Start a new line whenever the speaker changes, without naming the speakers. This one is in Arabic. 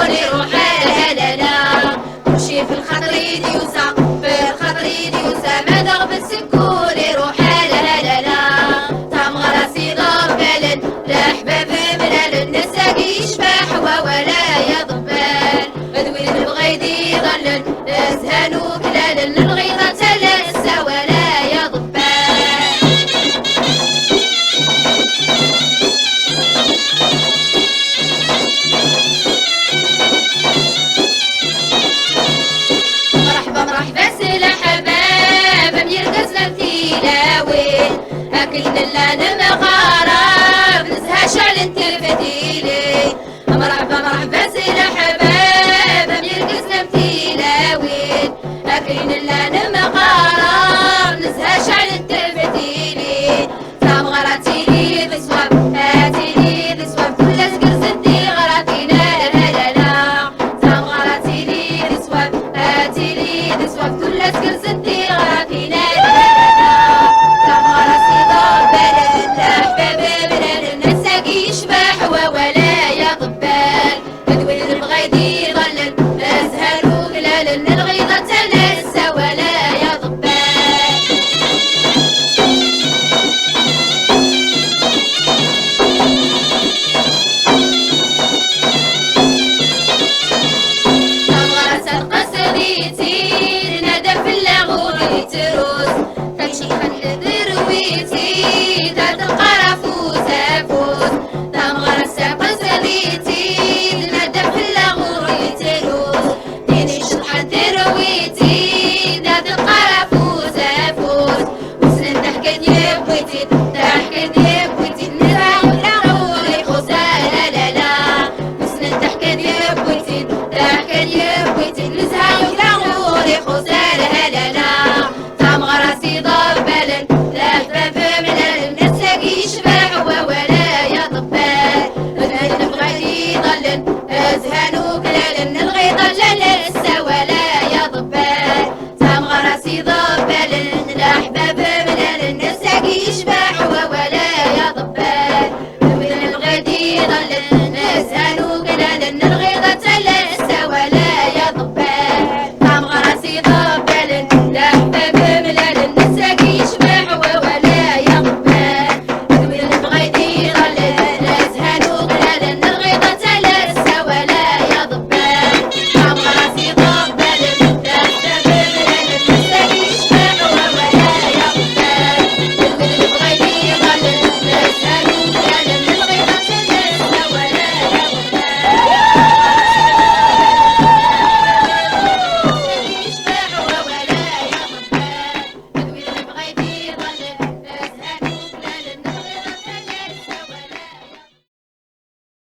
سكوني روحها لا لا تمشي في الخطر ديوسا في الخطر ديوسا ما دغبت سكوني روحها لا لا لا تام غراسي ضبال لحباب ملال نساقي يشبح ولا يضبال ادوين البغيدي ظلل ازهان وكلال الغيظة تلسى ولا يضبال مرحبا سلا حباب يرقص لمتيلاوين اكلنا اللي مغارب نزها شعل تلفتيلي مرحبا سلا حباب يرقص لمتيلاوين اكلنا اللي مغارب نزها شعل تلفتيلي تام غراتيلي بسواب هاتيلي بسواب كل سكر زدي غراتينا لا لا لا تام غراتيلي بسواب هاتيلي بسواب كل سكر زدي غراتينا لا لا لا تام غراسي ضبال لحباب بلال نساقي يشبح ولا يضبال بدوين البغيدي ظلل ازهر وغلال الغيظة تلسى ولا يضبال قصريتي نادى في اللاغوت تروس تمشي خلد رويتي تحت القرفوس افوس تام غرسة قصريتي نادى في اللاغوت تروس ديني شطحة رويتي تحت القرفوس افوس وسن تحكني بويتي تحكني بويتي نزاع ولاغوري خوسا لا لا لا وسن تحكني بويتي تحكني بويتي نزاع ولاغوري خوسا لا لا لا تام غراسي ضبال لحباب ملال نساقي يشبح ولا يضبال البغيدي ظلل ازهان وكلال الغيظة لا